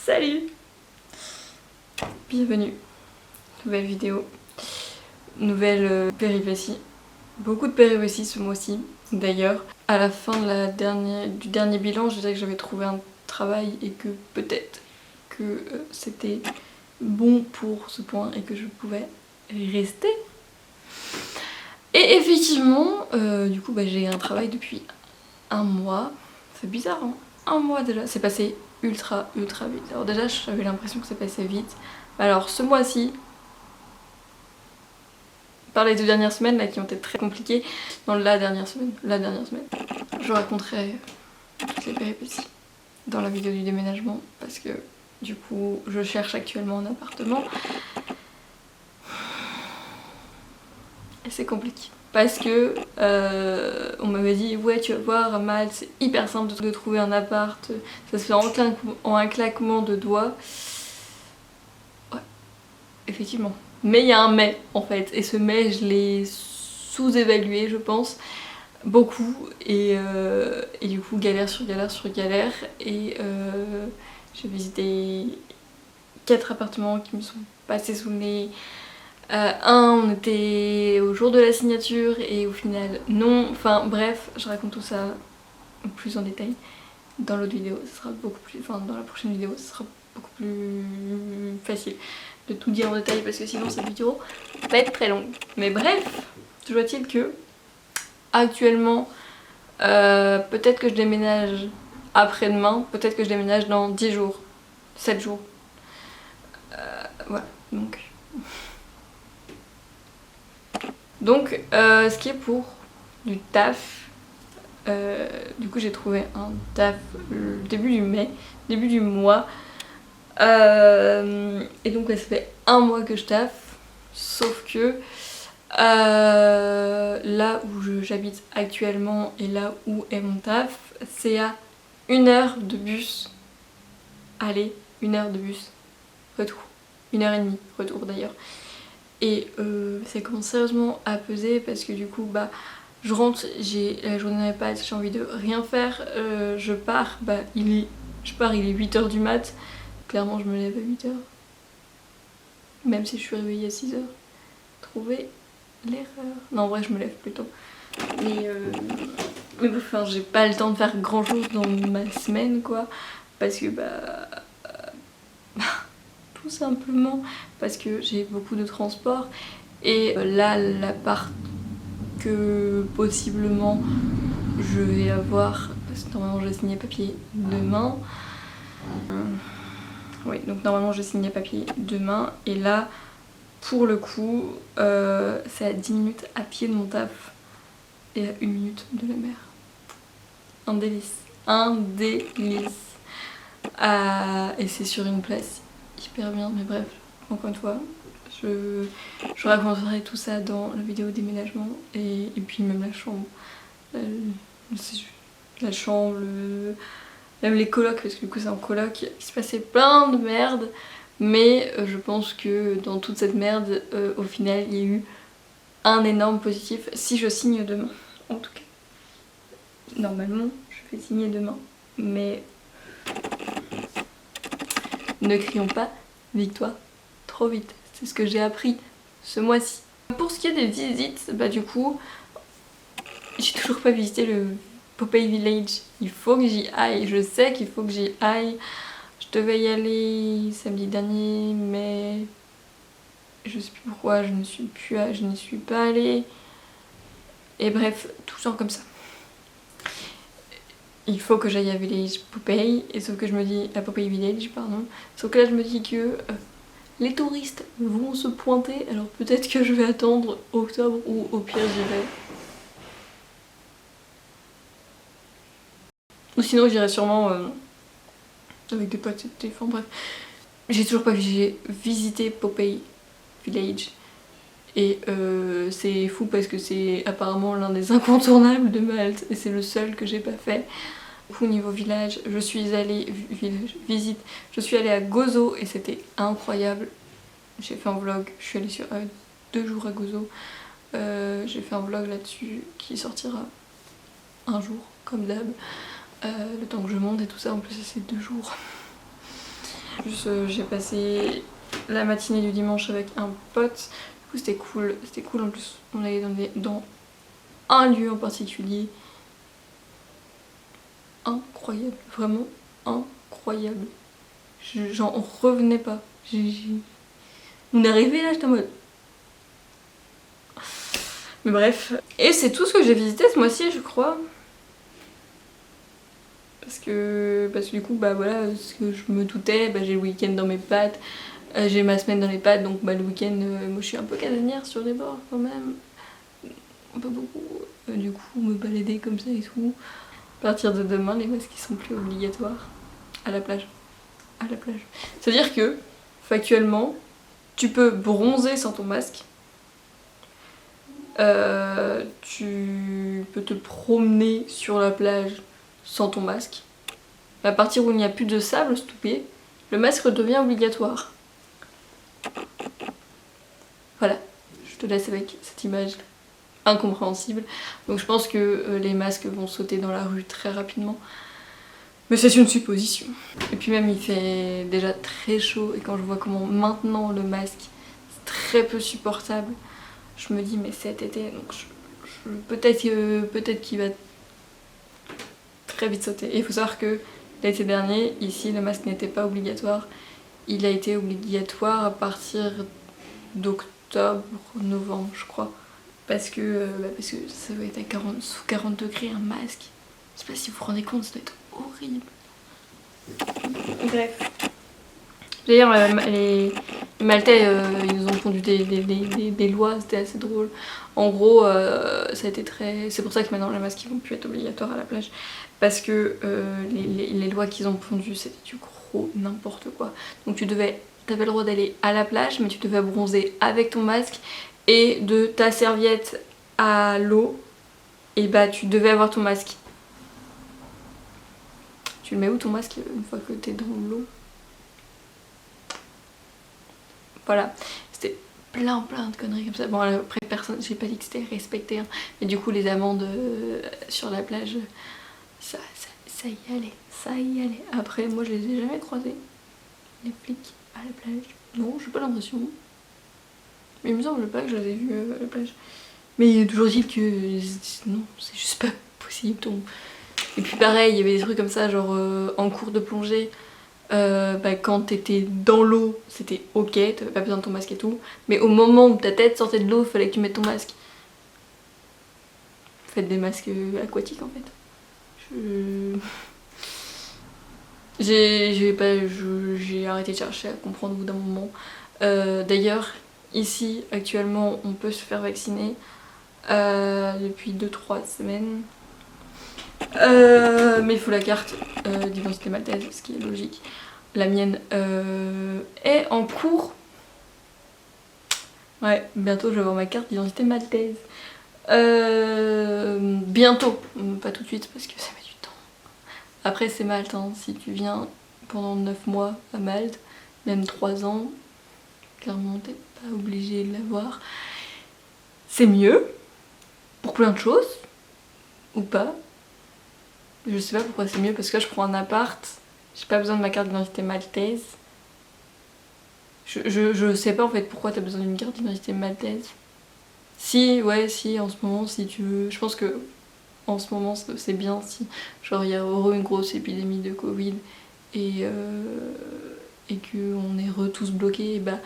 Salut! Bienvenue, nouvelle vidéo, nouvelle péripétie. Beaucoup de péripéties ce mois-ci. D'ailleurs, à la fin de du dernier bilan, je disais que j'avais trouvé un travail et que peut-être que c'était bon pour ce point et que je pouvais rester. Et effectivement, du coup, j'ai un travail depuis un mois. C'est bizarre, hein? Un mois déjà. C'est passé ultra vite. Alors déjà, j'avais l'impression que ça passait vite. Alors ce mois-ci, par les 2 dernières semaines là qui ont été très compliquées, dans la dernière semaine, je raconterai toutes les péripéties dans la vidéo du déménagement parce que du coup, je cherche actuellement un appartement. Et c'est compliqué. Parce que on m'avait dit ouais tu vas voir à Malte c'est hyper simple de trouver un appart, ça se fait en un claquement de doigts. Ouais, effectivement. Mais il y a un mais en fait, et ce mais je l'ai sous-évalué je pense, beaucoup, et du coup galère sur galère, et j'ai visité 4 appartements qui me sont passés sous le nez. On était au jour de la signature et au final non, enfin bref, je raconte tout ça plus en détail dans l'autre vidéo, ce sera beaucoup plus, enfin dans la prochaine vidéo, ce sera beaucoup plus facile de tout dire en détail parce que sinon cette vidéo va être très longue. Mais bref, toujours est-il que actuellement, peut-être que je déménage après-demain, peut-être que je déménage dans 10 jours, 7 jours. Voilà, donc ce qui est pour du taf, du coup j'ai trouvé un taf début du mois, et donc ça fait un mois que je taffe, sauf que là où j'habite actuellement et là où est mon taf, c'est à 1 heure de bus aller, 1 heure de bus retour, 1h30 retour d'ailleurs. Et ça commence sérieusement à peser parce que du coup je rentre, j'ai la journée d'iPad, j'ai envie de rien faire, je pars, il est 8h du mat, clairement je me lève à 8h, même si je suis réveillée à 6h. Trouver l'erreur. Non en vrai je me lève plus tôt. Mais enfin j'ai pas le temps de faire grand chose dans ma semaine quoi, parce que tout simplement parce que j'ai beaucoup de transport. Et là, l'appart que possiblement je vais avoir, parce que normalement je vais signer papier demain. Oui, donc normalement je signe papier demain. Et là, pour le coup, c'est à 10 minutes à pied de mon taf et à 1 minute de la mer. Un délice. Un délice. Et c'est sur une place hyper bien, mais bref, encore une fois, je raconterai tout ça dans la vidéo déménagement, et puis même la chambre. La chambre, même les colocs, parce que du coup c'est en coloc, il se passait plein de merde, mais je pense que dans toute cette merde, au final, il y a eu un énorme positif, si je signe demain, en tout cas. Normalement, je vais signer demain, mais ne crions pas victoire trop vite. C'est ce que j'ai appris ce mois-ci. Pour ce qui est des visites, du coup, j'ai toujours pas visité le Popeye Village. Il faut que j'y aille, je sais qu'il faut que j'y aille. Je devais y aller samedi dernier, mais je sais plus pourquoi, je ne suis pas allée. Et bref, tout le temps comme ça. Il faut que j'aille à Village Popeye, et sauf que je me dis, à Popeye Village, pardon, sauf que là je me dis que les touristes vont se pointer, alors peut-être que je vais attendre octobre ou au pire j'irai. Ou sinon j'irai sûrement avec des potes, enfin bref. J'ai toujours pas visité Popeye Village. Et c'est fou parce que c'est apparemment l'un des incontournables de Malte et c'est le seul que j'ai pas fait. Du coup, niveau village, je suis allée à Gozo et c'était incroyable. J'ai fait un vlog, je suis allée sur 2 jours à Gozo. J'ai fait un vlog là-dessus qui sortira un jour, comme d'hab. Le temps que je monte et tout ça, en plus c'est 2 jours. plus j'ai passé la matinée du dimanche avec un pote. Du coup c'était cool en plus. On allait dans un lieu en particulier. Incroyable, vraiment incroyable. J'en revenais pas. On est arrivé là, j'étais en mode... Mais bref. Et c'est tout ce que j'ai visité ce mois-ci, je crois. Parce que du coup, bah voilà, ce que je me doutais, bah, j'ai le week-end dans mes pattes, j'ai ma semaine dans les pattes, donc bah, le week-end, moi je suis un peu casanière sur les bords quand même. Un peu beaucoup. Du coup, me balader comme ça et tout. À partir de demain, les masques ils sont plus obligatoires à la plage. À la plage. C'est-à-dire que, factuellement, tu peux bronzer sans ton masque. Tu peux te promener sur la plage sans ton masque. À partir où il n'y a plus de sable sous tes pieds, le masque devient obligatoire. Voilà, je te laisse avec cette image incompréhensible. Donc je pense que les masques vont sauter dans la rue très rapidement. Mais c'est une supposition. Et puis même il fait déjà très chaud et quand je vois comment maintenant le masque c'est très peu supportable, je me dis mais cet été, donc peut-être qu'il va très vite sauter. Et il faut savoir que l'été dernier, ici le masque n'était pas obligatoire. Il a été obligatoire à partir d'octobre, novembre je crois. Parce que ça doit être sous 40 degrés un masque. Je sais pas si vous vous rendez compte, ça doit être horrible. Bref. D'ailleurs, les Maltais, ils nous ont pondu des lois, c'était assez drôle. En gros, ça a été très... C'est pour ça que maintenant les masques ils vont plus être obligatoires à la plage. Parce que les lois qu'ils ont pondues, c'était du gros n'importe quoi. Donc t'avais le droit d'aller à la plage, mais tu devais bronzer avec ton masque et de ta serviette à l'eau, et bah tu devais avoir ton masque. Tu le mets où ton masque une fois que t'es dans l'eau? Voilà, c'était plein de conneries comme ça. Bon après personne, j'ai pas dit que c'était respecté, hein. Mais du coup les amendes sur la plage, ça y allait. Après moi je les ai jamais croisés, les flics à la plage. Non, j'ai pas l'impression. Mais il me semble pas que je les ai vus à la plage. Mais toujours dit que non, c'est juste pas possible. Donc... Et puis pareil, il y avait des trucs comme ça, genre en cours de plongée, quand t'étais dans l'eau, c'était ok, t'avais pas besoin de ton masque et tout. Mais au moment où ta tête sortait de l'eau, il fallait que tu mettes ton masque. Faites des masques aquatiques en fait. J'ai arrêté de chercher à comprendre au bout d'un moment. D'ailleurs, ici actuellement, on peut se faire vacciner depuis 2-3 semaines. Mais il faut la carte d'identité maltaise, ce qui est logique. La mienne est en cours. Ouais, bientôt je vais avoir ma carte d'identité maltaise. Bientôt, pas tout de suite parce que ça met du temps. Après c'est Malte, hein. Si tu viens pendant 9 mois à Malte, même 3 ans, clairement t'es pas obligé de l'avoir. C'est mieux, pour plein de choses, ou pas. Je sais pas pourquoi c'est mieux, parce que là je prends un appart, j'ai pas besoin de ma carte d'identité maltaise. Je sais pas en fait pourquoi t'as besoin d'une carte d'identité maltaise. Si, ouais, si, en ce moment, si tu veux. Je pense que en ce moment c'est bien si genre il y a une grosse épidémie de Covid et qu'on est tous bloqués, et bah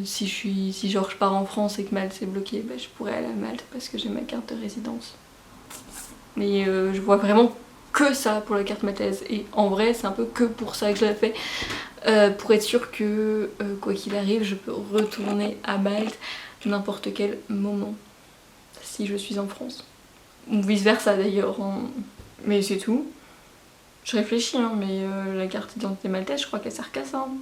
si genre je pars en France et que Malte c'est bloqué, bah je pourrais aller à Malte parce que j'ai ma carte de résidence. Mais je vois vraiment que ça pour la carte maltaise. Et en vrai, c'est un peu que pour ça que je l'ai fait. Pour être sûre que, quoi qu'il arrive, je peux retourner à Malte n'importe quel moment. Si je suis en France. Ou vice versa d'ailleurs. Hein. Mais c'est tout. Je réfléchis, hein, mais la carte d'identité maltaise, je crois qu'elle sert qu'à ça. Hein.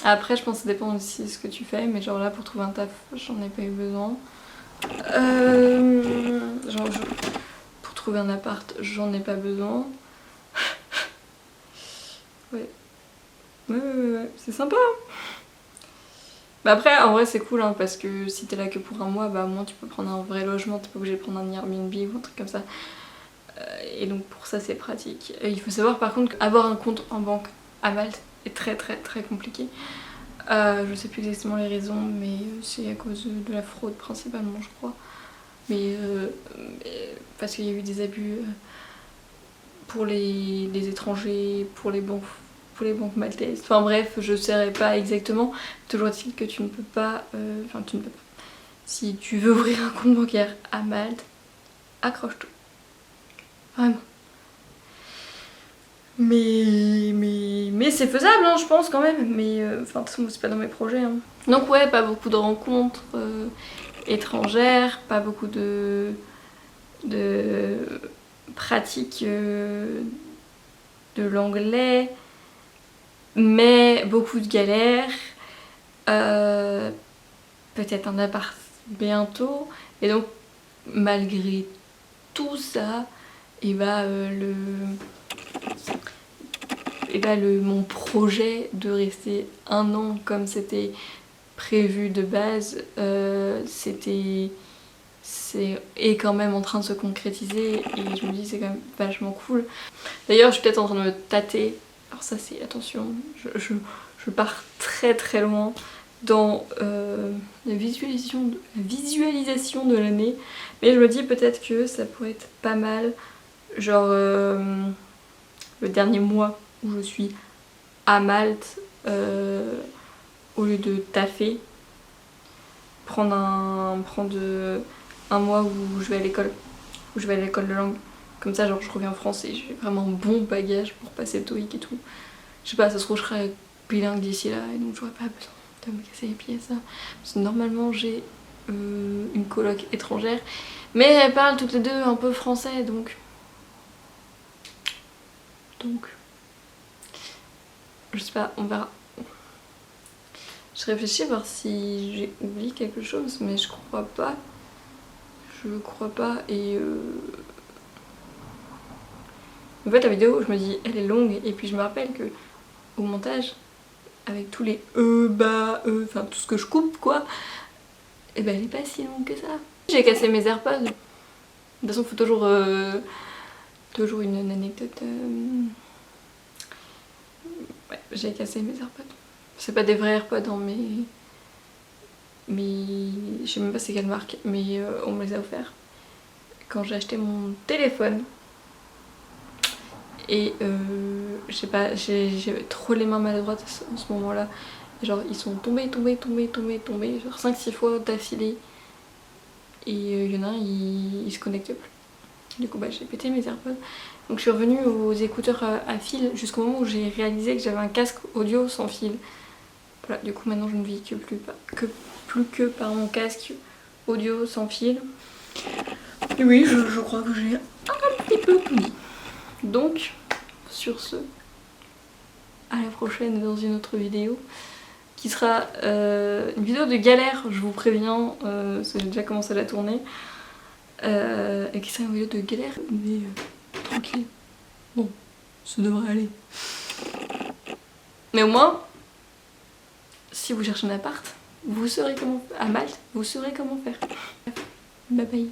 Après, je pense que ça dépend aussi de ce que tu fais. Mais genre là, pour trouver un taf, j'en ai pas eu besoin. Pour trouver un appart, j'en ai pas besoin. Ouais, c'est sympa. Mais après, en vrai, c'est cool, hein, parce que si t'es là que pour un mois, bah au moins tu peux prendre un vrai logement, t'es pas obligé de prendre un Airbnb ou un truc comme ça. Et donc pour ça c'est pratique. Il faut savoir par contre qu'avoir un compte en banque à Malte est très compliqué. Je sais plus exactement les raisons, mais c'est à cause de la fraude principalement, je crois. Mais parce qu'il y a eu des abus pour les étrangers, pour les banques maltaises. Enfin bref, je ne saurais pas exactement. Toujours est-il que tu ne peux pas. Enfin, tu ne peux pas. Si tu veux ouvrir un compte bancaire à Malte, accroche-toi. Vraiment. Mais c'est faisable, hein, je pense quand même. Mais enfin, de toute façon, c'est pas dans mes projets. Hein. Donc ouais, pas beaucoup de rencontres étrangères, pas beaucoup de pratiques de l'anglais, mais beaucoup de galères. Peut-être un appart bientôt. Et donc, malgré tout ça, et mon projet de rester 1 an comme c'était prévu de base, est quand même en train de se concrétiser et je me dis c'est quand même vachement cool. D'ailleurs je suis peut-être en train de me tâter, alors ça c'est, attention, je pars très loin dans la visualisation de l'année, mais je me dis peut-être que ça pourrait être pas mal, genre le dernier mois où je suis à Malte, au lieu de taffer, prendre un mois où je vais à l'école, de langue. Comme ça, genre je reviens en France et j'ai vraiment un bon bagage pour passer le TOEIC et tout. Je sais pas, ça se trouve je serai bilingue d'ici là et donc j'aurais pas besoin de me casser les pieds à ça. Parce que normalement j'ai une coloc étrangère, mais elles parlent toutes les deux un peu français donc je sais pas, on verra. Je réfléchis à voir si j'ai oublié quelque chose, mais je crois pas. Et en fait la vidéo, je me dis elle est longue et puis je me rappelle que au montage, avec tous les enfin tout ce que je coupe quoi, et ben elle est pas si longue que ça. J'ai cassé mes AirPods. De toute façon faut toujours une anecdote. Ouais, j'ai cassé mes AirPods. C'est pas des vrais AirPods hein, mais je sais même pas c'est quelle marque, mais on me les a offerts quand j'ai acheté mon téléphone. Et je sais pas, j'avais trop les mains maladroites en ce moment là. Genre ils sont tombés genre 5-6 fois d'affilée. Et il y en a un, il se connecte plus. Du coup bah j'ai pété mes AirPods. Donc je suis revenue aux écouteurs à fil jusqu'au moment où j'ai réalisé que j'avais un casque audio sans fil. Voilà, du coup maintenant je ne véhicule plus par mon casque audio sans fil. Et oui, je crois que j'ai un petit peu tout dit. Donc, sur ce, à la prochaine dans une autre vidéo qui sera une vidéo de galère, je vous préviens, parce que j'ai déjà commencé à la tourner, et qui sera une vidéo de galère, mais tranquille. Bon, ça devrait aller. Mais au moins, si vous cherchez un appart, vous saurez comment, à Malte, vous saurez comment faire. Bye bye.